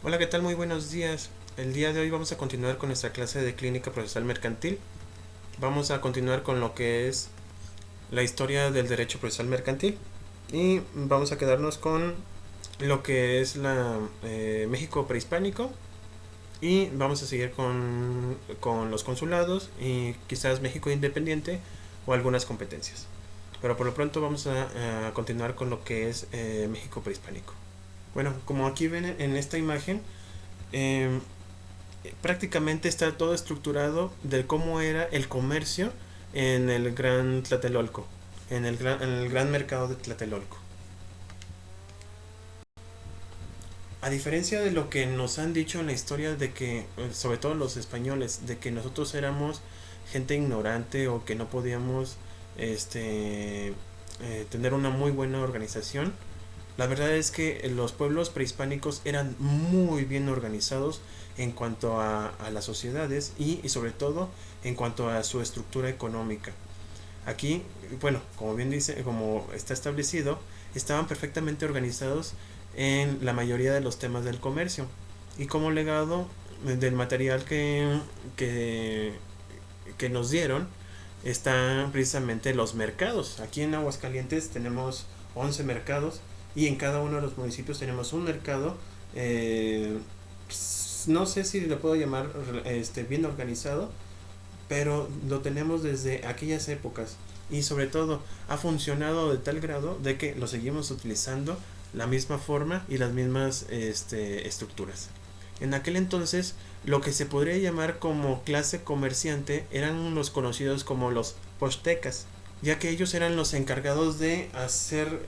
Hola, ¿qué tal? Muy buenos días. El día de hoy vamos a continuar con nuestra clase de clínica procesal mercantil. Vamos a continuar con lo que es la historia del derecho procesal mercantil y vamos a quedarnos con lo que es la México prehispánico y vamos a seguir con los consulados y quizás México independiente o algunas competencias. Pero por lo pronto vamos a continuar con lo que es México prehispánico. Bueno, como aquí ven en esta imagen, eh, prácticamente está todo estructurado de cómo era el comercio en el Gran Tlatelolco, en el gran mercado de Tlatelolco. A diferencia de lo que nos han dicho en la historia de que, sobre todo los españoles, de que nosotros éramos gente ignorante o que no podíamos tener una muy buena organización, la verdad es que los pueblos prehispánicos eran muy bien organizados en cuanto a las sociedades y sobre todo en cuanto a su estructura económica. Aquí, bueno, como bien dice, como está establecido, estaban perfectamente organizados en la mayoría de los temas del comercio. Y como legado del material que, que nos dieron, están precisamente los mercados. Aquí en Aguascalientes tenemos 11 mercados y en cada uno de los municipios tenemos un mercado. eh, no sé si lo puedo llamar bien organizado, pero lo tenemos desde aquellas épocas y sobre todo ha funcionado de tal grado de que lo seguimos utilizando la misma forma y las mismas estructuras. En aquel entonces lo que se podría llamar como clase comerciante eran los conocidos como los postecas, ya que ellos eran los encargados de hacer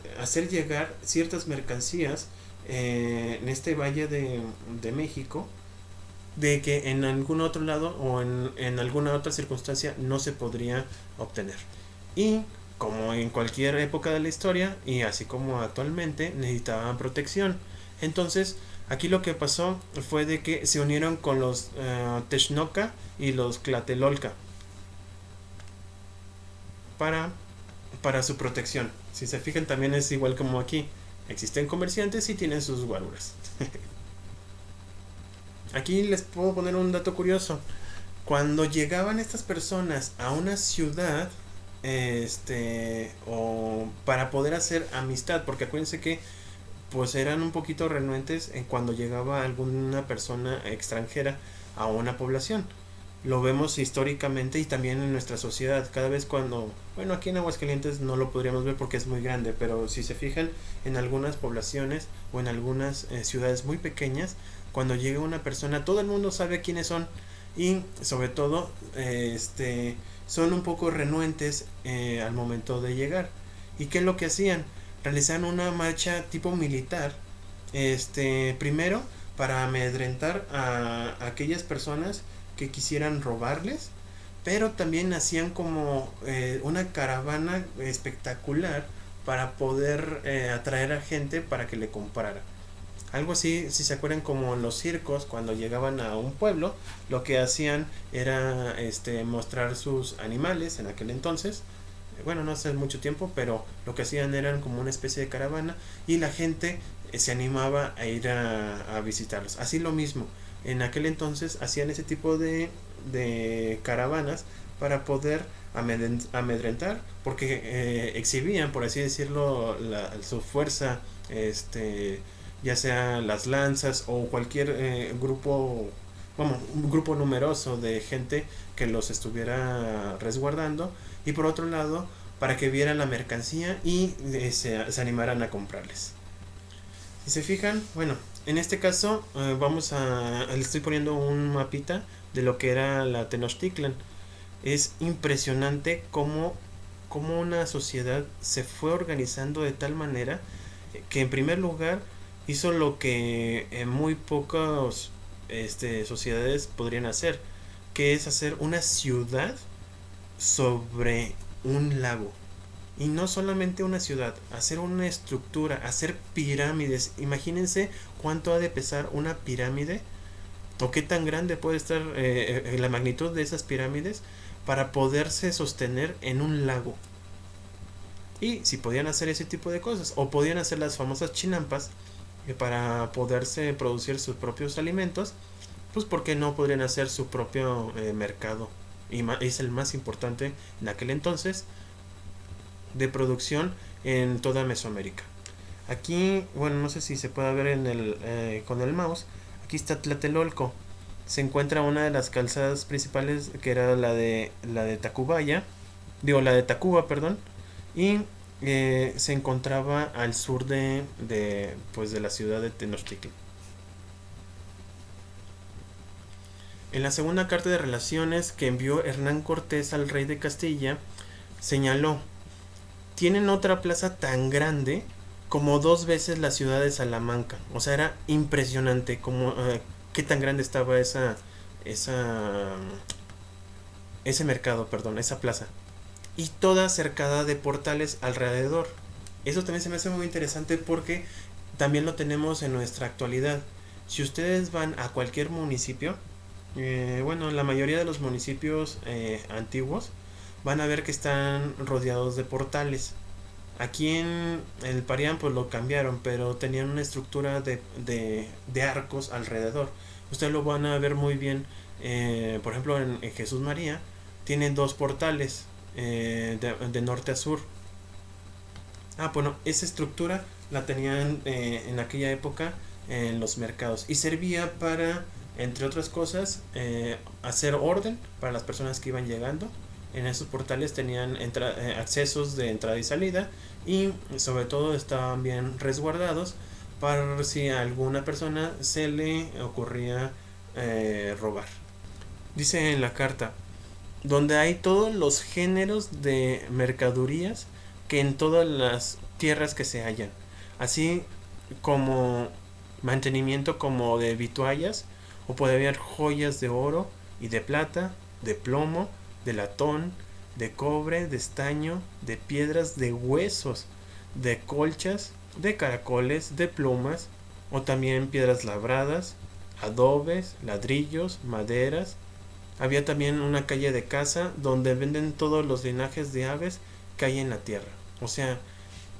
llegar ciertas mercancías en este valle de México, de que en algún otro lado o en alguna otra circunstancia no se podría obtener. Y como en cualquier época de la historia, y así como actualmente, necesitaban protección. Entonces, aquí lo que pasó fue de que se unieron con los Texnoca y los Tlatelolca para, para su protección. Si se fijan, también es igual como aquí. Existen comerciantes y tienen sus guaruras. Aquí les puedo poner un dato curioso. Cuando llegaban estas personas a una ciudad, o para poder hacer amistad, porque acuérdense que pues eran un poquito renuentes en cuando llegaba alguna persona extranjera a una población. Lo vemos históricamente y también en nuestra sociedad. Cada vez cuando, bueno, aquí en Aguascalientes no lo podríamos ver porque es muy grande, pero si se fijan en algunas poblaciones o en algunas ciudades muy pequeñas, cuando llega una persona, todo el mundo sabe quiénes son y sobre todo son un poco renuentes al momento de llegar. ¿Y qué es lo que hacían? Realizaban una marcha tipo militar, primero para amedrentar a aquellas personas que quisieran robarles, pero también hacían como una caravana espectacular para poder atraer a gente para que le comprara. Algo así, si se acuerdan, como los circos, cuando llegaban a un pueblo, lo que hacían era mostrar sus animales en aquel entonces. Bueno, no hace mucho tiempo, pero lo que hacían eran como una especie de caravana y la gente se animaba a ir a visitarlos. Así lo mismo, en aquel entonces hacían ese tipo de caravanas para poder amedrentar, porque exhibían, por así decirlo, su fuerza, ya sea las lanzas o cualquier grupo, bueno, un grupo numeroso de gente que los estuviera resguardando, y por otro lado para que vieran la mercancía y se animaran a comprarles. Si se fijan, bueno, en este caso le estoy poniendo un mapita de lo que era la Tenochtitlan. Es impresionante cómo una sociedad se fue organizando de tal manera que en primer lugar hizo lo que muy pocas sociedades podrían hacer, que es hacer una ciudad sobre un lago. Y no solamente una ciudad, hacer una estructura, hacer pirámides. Imagínense cuánto ha de pesar una pirámide o qué tan grande puede estar la magnitud de esas pirámides para poderse sostener en un lago. Y si podían hacer ese tipo de cosas, o podían hacer las famosas chinampas, para poderse producir sus propios alimentos, pues porque no podrían hacer su propio mercado. Y es el más importante en aquel entonces de producción en toda Mesoamérica. Aquí, bueno, no sé si se puede ver con el mouse. Aquí está Tlatelolco. Se encuentra una de las calzadas principales, que era la de Tacubaya, digo la de Tacuba, perdón, y se encontraba al sur pues de la ciudad de Tenochtitlan. En la segunda carta de relaciones que envió Hernán Cortés al rey de Castilla, señaló: tienen otra plaza tan grande como 2 veces la ciudad de Salamanca. O sea, era impresionante como qué tan grande estaba esa ese mercado, perdón, esa plaza. Y toda cercada de portales alrededor. Eso también se me hace muy interesante porque también lo tenemos en nuestra actualidad. Si ustedes van a cualquier municipio, bueno, la mayoría de los municipios antiguos, van a ver que están rodeados de portales. Aquí en el Parián pues lo cambiaron, pero tenían una estructura de arcos alrededor. Ustedes lo van a ver muy bien, por ejemplo en Jesús María, tienen 2 portales de norte a sur. Bueno, esa estructura la tenían en aquella época en los mercados y servía para, entre otras cosas, hacer orden para las personas que iban llegando. En esos portales tenían accesos de entrada y salida, y sobre todo estaban bien resguardados para si a alguna persona se le ocurría robar. Dice en la carta: donde hay todos los géneros de mercaderías que en todas las tierras que se hallan, así como mantenimiento como de vituallas, o puede haber joyas de oro y de plata, de plomo, de latón, de cobre, de estaño, de piedras, de huesos, de colchas, de caracoles, de plumas, o también piedras labradas, adobes, ladrillos, maderas. Había también una calle de caza donde venden todos los linajes de aves que hay en la tierra. O sea,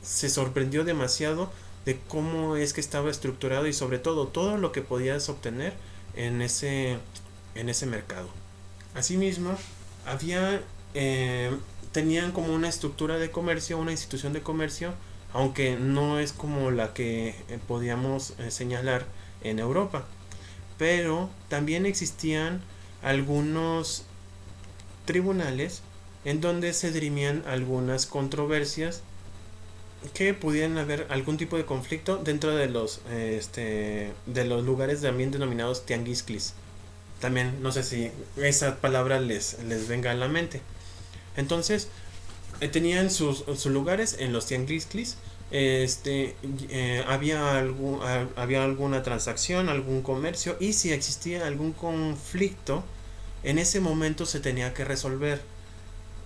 se sorprendió demasiado de cómo es que estaba estructurado y sobre todo lo que podías obtener en ese mercado. Asimismo, había tenían como una estructura de comercio, una institución de comercio, aunque no es como la que podíamos señalar en Europa. Pero también existían algunos tribunales en donde se dirimían algunas controversias que pudieran haber algún tipo de conflicto dentro de los lugares también denominados tianguisclis. También no sé si esa palabra les venga a la mente. Entonces tenían sus lugares en los tianguisclis. Había alguna transacción, algún comercio, y si existía algún conflicto, en ese momento se tenía que resolver.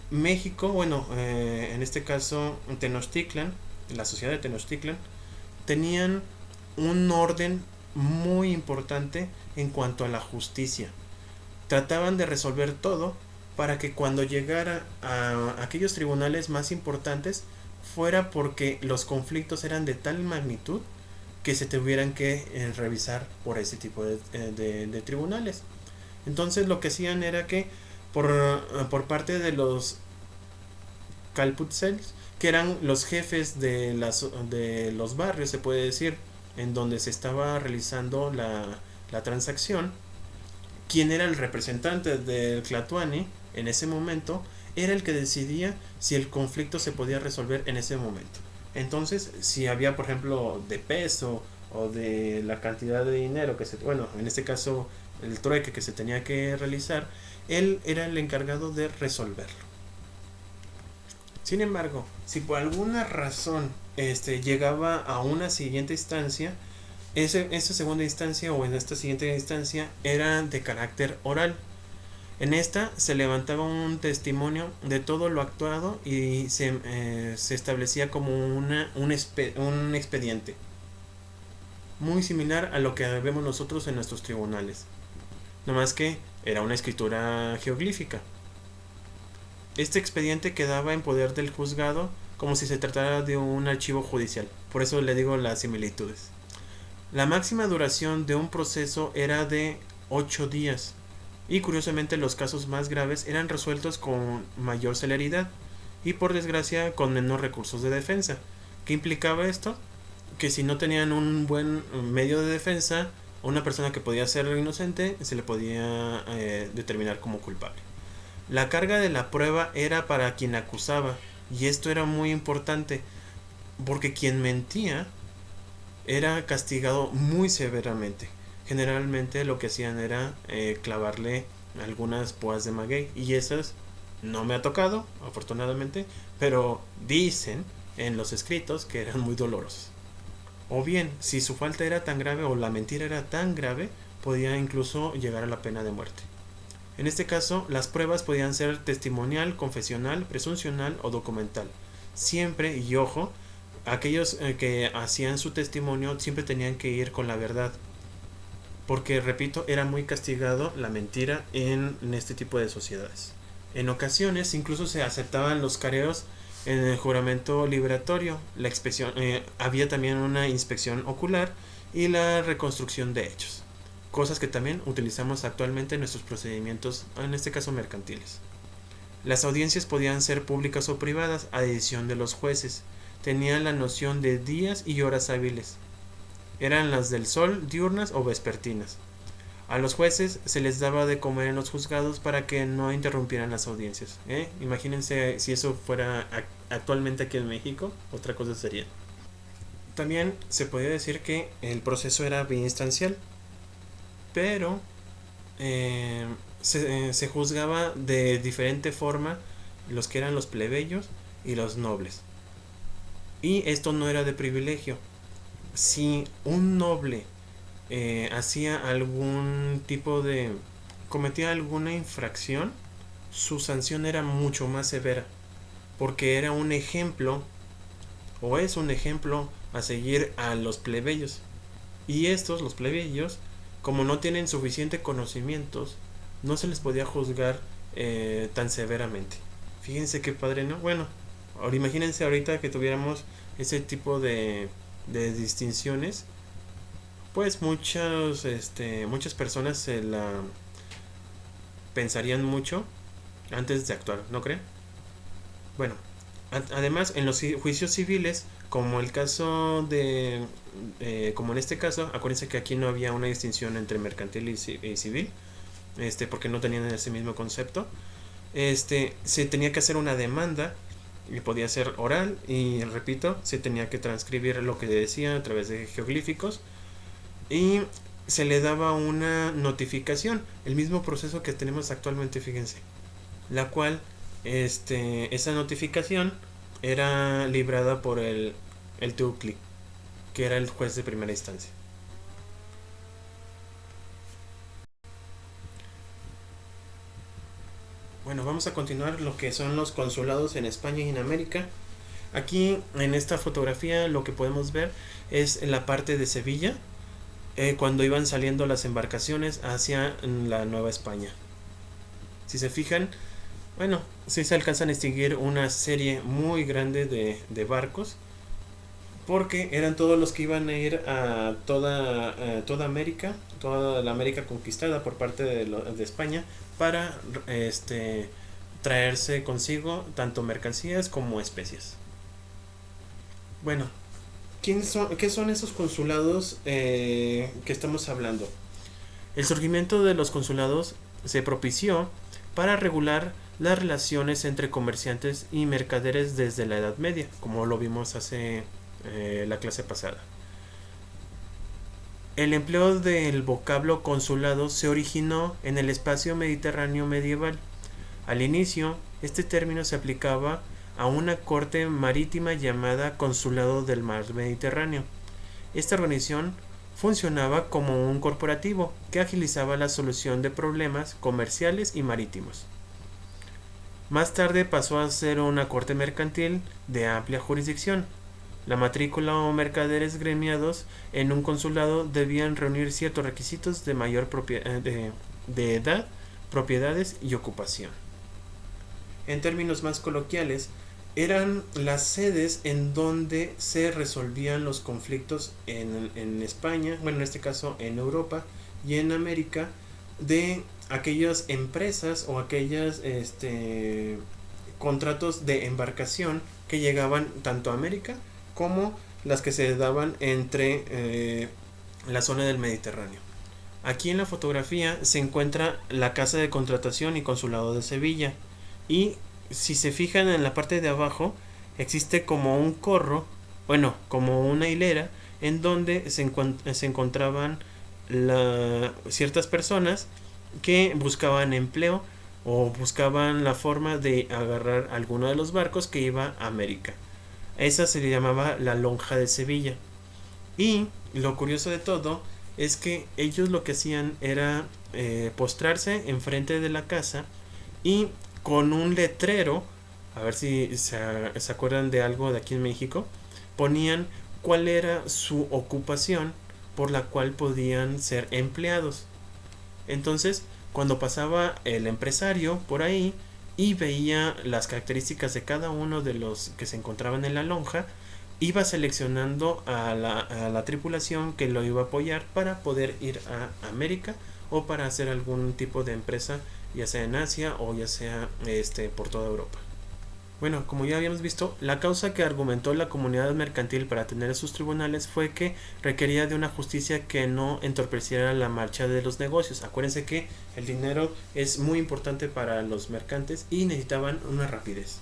México, bueno, en este caso Tenochtitlan, la sociedad de Tenochtitlan, tenían un orden muy importante en cuanto a la justicia. Trataban de resolver todo para que cuando llegara a aquellos tribunales más importantes fuera porque los conflictos eran de tal magnitud que se tuvieran que revisar por ese tipo de tribunales. Entonces lo que hacían era que por parte de los Calputzels, que eran los jefes de los barrios, se puede decir, en donde se estaba realizando la transacción, quien era el representante del Tlatoani en ese momento era el que decidía si el conflicto se podía resolver en ese momento. Entonces, si había, por ejemplo, de peso o de la cantidad de dinero en este caso el trueque que se tenía que realizar, él era el encargado de resolverlo. Sin embargo, si por alguna razón llegaba a una siguiente instancia, esa segunda instancia o en esta siguiente instancia era de carácter oral. En esta se levantaba un testimonio de todo lo actuado y se establecía como un expediente, muy similar a lo que vemos nosotros en nuestros tribunales, no más que era una escritura jeroglífica. Este expediente quedaba en poder del juzgado como si se tratara de un archivo judicial, por eso le digo las similitudes. La máxima duración de un proceso era de 8 días y curiosamente los casos más graves eran resueltos con mayor celeridad y por desgracia con menos recursos de defensa. ¿Qué implicaba esto? Que si no tenían un buen medio de defensa, una persona que podía ser inocente se le podía determinar como culpable. La carga de la prueba era para quien acusaba, y esto era muy importante porque quien mentía era castigado muy severamente. Generalmente lo que hacían era clavarle algunas púas de maguey, y esas no me ha tocado, afortunadamente, pero dicen en los escritos que eran muy dolorosos. O bien, si su falta era tan grave o la mentira era tan grave, podía incluso llegar a la pena de muerte. En este caso, las pruebas podían ser testimonial, confesional, presuncional o documental. Siempre, y ojo, aquellos que hacían su testimonio siempre tenían que ir con la verdad. Porque, repito, era muy castigado la mentira en este tipo de sociedades. En ocasiones incluso se aceptaban los careos en el juramento liberatorio. Había también una inspección ocular y la reconstrucción de hechos. Cosas que también utilizamos actualmente en nuestros procedimientos, en este caso mercantiles. Las audiencias podían ser públicas o privadas a decisión de los jueces. Tenían la noción de días y horas hábiles. Eran las del sol, diurnas o vespertinas. A los jueces se les daba de comer en los juzgados para que no interrumpieran las audiencias. Imagínense si eso fuera actualmente aquí en México, otra cosa sería. También se podría decir que el proceso era biinstancial, pero se juzgaba de diferente forma los que eran los plebeyos y los nobles. Y esto no era de privilegio. Si un noble hacía algún tipo de... cometía alguna infracción, su sanción era mucho más severa, porque era un ejemplo, o es un ejemplo a seguir a los plebeyos. Y estos, los plebeyos, como no tienen suficiente conocimientos, no se les podía juzgar tan severamente. Fíjense qué padre, ¿no? Bueno, ahora imagínense ahorita que tuviéramos ese tipo de distinciones, pues muchas personas se la pensarían mucho antes de actuar, ¿no creen? Bueno, además en los juicios civiles, como el caso de como en este caso, acuérdense que aquí no había una distinción entre mercantil y civil, porque no tenían ese mismo concepto. Se tenía que hacer una demanda y podía ser oral, y repito, se tenía que transcribir lo que decía a través de geoglíficos y se le daba una notificación, el mismo proceso que tenemos actualmente, fíjense, la cual esa notificación era librada por el Teutli, que era el juez de primera instancia. Bueno, vamos a continuar lo que son los consulados en España y en América. Aquí en esta fotografía lo que podemos ver es la parte de Sevilla, cuando iban saliendo las embarcaciones hacia la Nueva España. Si se fijan, bueno, sí se alcanzan a distinguir una serie muy grande de barcos, porque eran todos los que iban a ir a toda América, toda la América conquistada por parte de España, para traerse consigo tanto mercancías como especias. Bueno, ¿qué son esos consulados que estamos hablando? El surgimiento de los consulados se propició para regular las relaciones entre comerciantes y mercaderes desde la Edad Media, como lo vimos hace la clase pasada. El empleo del vocablo consulado se originó en el espacio mediterráneo medieval. Al inicio, este término se aplicaba a una corte marítima llamada Consulado del Mar Mediterráneo. Esta organización funcionaba como un corporativo que agilizaba la solución de problemas comerciales y marítimos. Más tarde pasó a ser una corte mercantil de amplia jurisdicción. La matrícula o mercaderes gremiados en un consulado debían reunir ciertos requisitos de mayor de edad, propiedades y ocupación. En términos más coloquiales, eran las sedes en donde se resolvían los conflictos en España, bueno, en este caso en Europa y en América, de aquellas empresas o aquellas contratos de embarcación que llegaban tanto a América como las que se daban entre la zona del Mediterráneo. Aquí en la fotografía se encuentra la casa de contratación y consulado de Sevilla, y si se fijan en la parte de abajo existe como un corro, bueno, como una hilera en donde se encontraban ciertas personas que buscaban empleo o buscaban la forma de agarrar alguno de los barcos que iba a América. Esa se le llamaba la lonja de Sevilla. Y lo curioso de todo es que ellos lo que hacían era postrarse enfrente de la casa y con un letrero, a ver si se acuerdan de algo de aquí en México, ponían cuál era su ocupación por la cual podían ser empleados. Entonces, cuando pasaba el empresario por ahí y veía las características de cada uno de los que se encontraban en la lonja, iba seleccionando a la tripulación que lo iba a apoyar para poder ir a América o para hacer algún tipo de empresa, ya sea en Asia o ya sea por toda Europa. Bueno, como ya habíamos visto, la causa que argumentó la comunidad mercantil para tener sus tribunales fue que requería de una justicia que no entorpeciera la marcha de los negocios. Acuérdense que el dinero es muy importante para los mercantes y necesitaban una rapidez.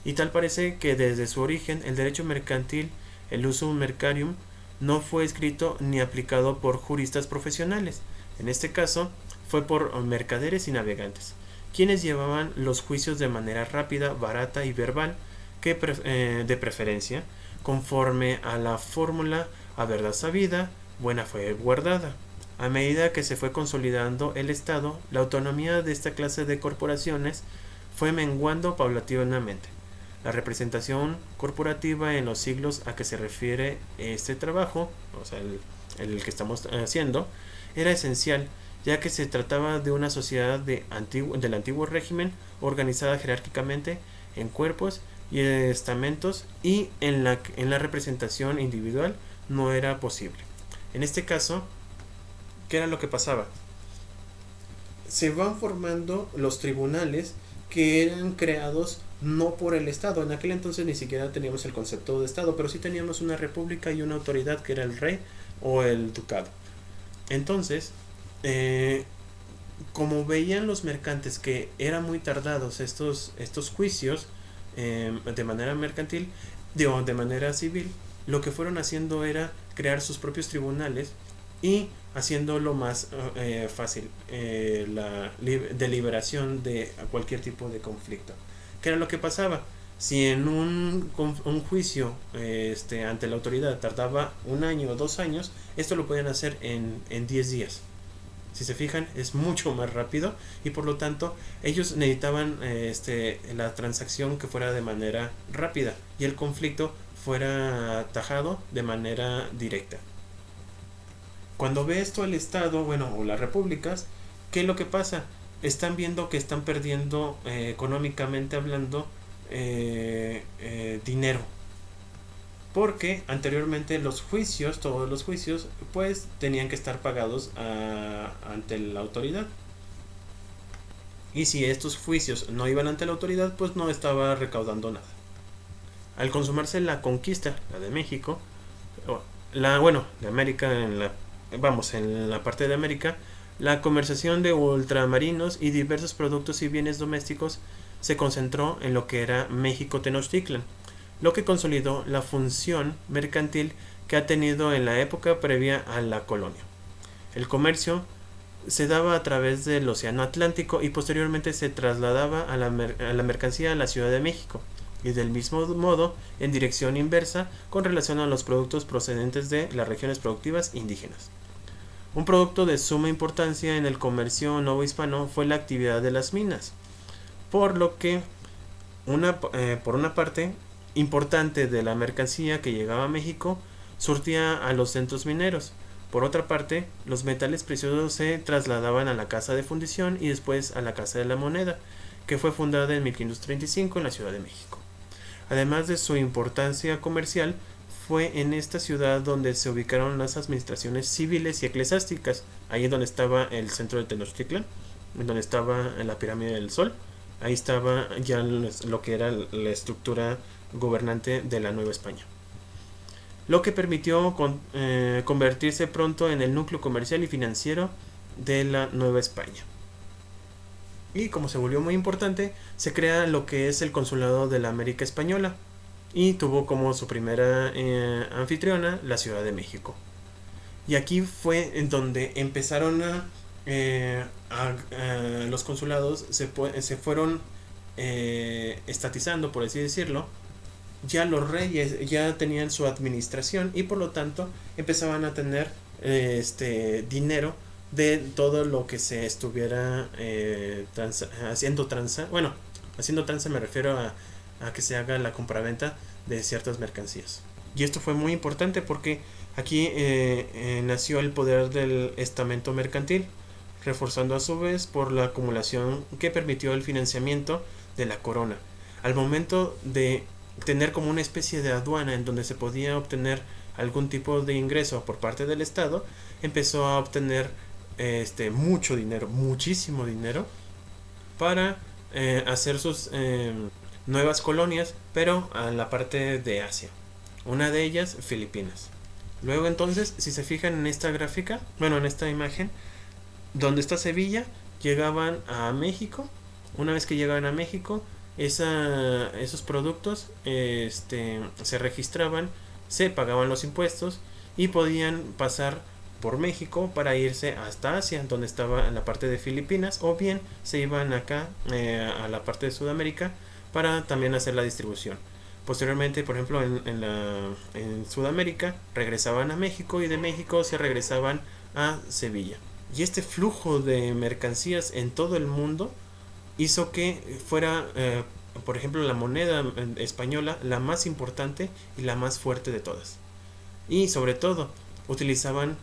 Y tal parece que desde su origen el derecho mercantil, el usum mercarium, no fue escrito ni aplicado por juristas profesionales. En este caso fue por mercaderes y navegantes, quienes llevaban los juicios de manera rápida, barata y verbal, de preferencia, conforme a la fórmula a verdad sabida, buena fe guardada. A medida que se fue consolidando el Estado, la autonomía de esta clase de corporaciones fue menguando paulatinamente. La representación corporativa en los siglos a que se refiere este trabajo, o sea, el que estamos haciendo, era esencial, ya que se trataba de una sociedad del antiguo régimen organizada jerárquicamente en cuerpos y estamentos, y en la representación individual no era posible. En este caso, ¿qué era lo que pasaba? Se van formando los tribunales que eran creados no por el Estado. En aquel entonces ni siquiera teníamos el concepto de Estado, pero sí teníamos una república y una autoridad que era el rey o el ducado. Entonces, como veían los mercantes que eran muy tardados estos juicios de manera mercantil, de manera civil, lo que fueron haciendo era crear sus propios tribunales y haciéndolo más fácil la deliberación de cualquier tipo de conflicto. ¿Qué era lo que pasaba? Si en un juicio ante la autoridad tardaba 1 año o 2 años, esto lo podían hacer en 10 días. Si se fijan, es mucho más rápido, y por lo tanto ellos necesitaban la transacción que fuera de manera rápida y el conflicto fuera atajado de manera directa. Cuando ve esto el Estado, bueno, o las repúblicas, ¿qué es lo que pasa? Están viendo que están perdiendo económicamente hablando dinero, porque anteriormente todos los juicios, pues tenían que estar pagados ante la autoridad, y si estos juicios no iban ante la autoridad, pues no estaba recaudando nada. Al consumarse la conquista, la de México, de América, en la parte de América, la comercialización de ultramarinos y diversos productos y bienes domésticos se concentró en lo que era México Tenochtitlan, lo que consolidó la función mercantil que ha tenido en la época previa a la colonia. El comercio se daba a través del Océano Atlántico y posteriormente se trasladaba a la mercancía a la Ciudad de México, y del mismo modo en dirección inversa con relación a los productos procedentes de las regiones productivas indígenas. Un producto de suma importancia en el comercio novohispano fue la actividad de las minas, por lo que por una parte importante de la mercancía que llegaba a México surtía a los centros mineros. Por otra parte, los metales preciosos se trasladaban a la Casa de Fundición y después a la Casa de la Moneda, que fue fundada en 1535 en la Ciudad de México. Además de su importancia comercial, fue en esta ciudad donde se ubicaron las administraciones civiles y eclesiásticas, ahí donde estaba el centro de Tenochtitlan, donde estaba la pirámide del Sol. Ahí estaba ya lo que era la estructura gobernante de la Nueva España, lo que permitió convertirse pronto en el núcleo comercial y financiero de la Nueva España. Y como se volvió muy importante, se crea lo que es el Consulado de la América Española, y tuvo como su primera anfitriona la Ciudad de México. Y aquí fue en donde empezaron los consulados se fueron estatizando, por así decirlo. Ya los reyes ya tenían su administración y por lo tanto empezaban a tener dinero de todo lo que se estuviera haciendo tranza. Bueno, haciendo tranza me refiero a que se haga la compraventa de ciertas mercancías. Y esto fue muy importante porque aquí nació el poder del estamento mercantil, reforzando a su vez por la acumulación que permitió el financiamiento de la corona. Al momento de tener como una especie de aduana en donde se podía obtener algún tipo de ingreso por parte del Estado, empezó a obtener mucho dinero, muchísimo dinero, para hacer sus nuevas colonias, pero a la parte de Asia. Una de ellas, Filipinas. Luego entonces, si se fijan en esta gráfica, bueno, en esta imagen, donde está Sevilla, llegaban a México. Una vez que llegaban a México, esos productos se registraban, se pagaban los impuestos y podían pasar por México para irse hasta Asia, donde estaba en la parte de Filipinas, o bien se iban acá a la parte de Sudamérica para también hacer la distribución. Posteriormente, por ejemplo, en Sudamérica regresaban a México y de México se regresaban a Sevilla. Y este flujo de mercancías en todo el mundo hizo que fuera, por ejemplo, la moneda española la más importante y la más fuerte de todas. Y sobre todo, utilizaban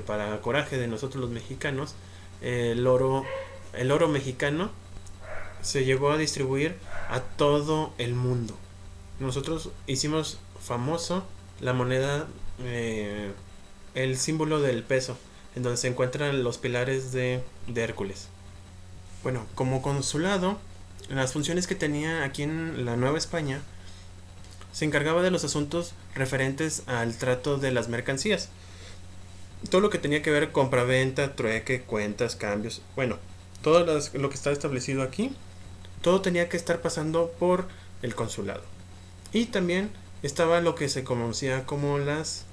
para coraje de nosotros los mexicanos el oro mexicano. Se llegó a distribuir a todo el mundo. Nosotros hicimos famoso la moneda, el símbolo del peso, en donde se encuentran los pilares de Hércules. Bueno, como consulado, las funciones que tenía aquí en la Nueva España, se encargaba de los asuntos referentes al trato de las mercancías. Todo lo que tenía que ver compraventa, trueque, cuentas, cambios, bueno, todo lo que está establecido aquí, todo tenía que estar pasando por el consulado. Y también estaba lo que se conocía como las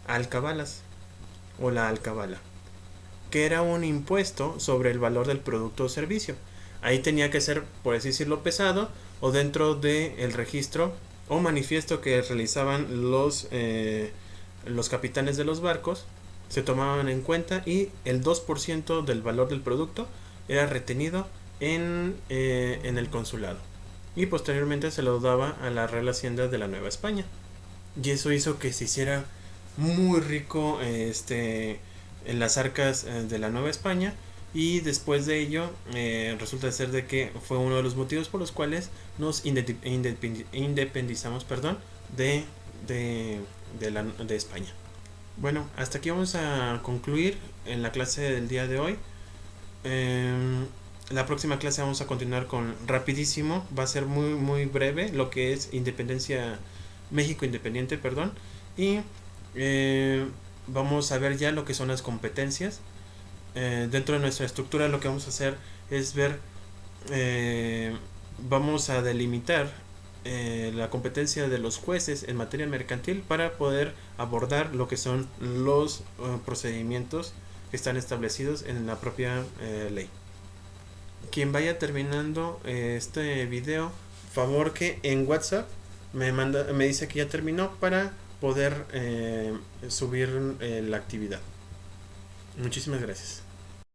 alcabalas o la alcabala, que era un impuesto sobre el valor del producto o servicio. Ahí tenía que ser, por así decirlo, pesado o dentro del registro o manifiesto que realizaban los capitanes de los barcos. Se tomaban en cuenta y el 2% del valor del producto era retenido en el consulado, y posteriormente se lo daba a la Real Hacienda de la Nueva España. Y eso hizo que se hiciera muy rico en las arcas de la Nueva España. Y después de ello resulta ser de que fue uno de los motivos por los cuales nos independizamos de España. Bueno, hasta aquí vamos a concluir en la clase del día de hoy. La próxima clase vamos a continuar con rapidísimo, va a ser muy muy breve lo que es México independiente, y vamos a ver ya lo que son las competencias. Dentro de nuestra estructura lo que vamos a hacer es ver, vamos a delimitar la competencia de los jueces en materia mercantil para poder abordar lo que son los procedimientos que están establecidos en la propia ley. Quien vaya terminando este video, favor que en WhatsApp me dice que ya terminó para poder subir la actividad. Muchísimas gracias.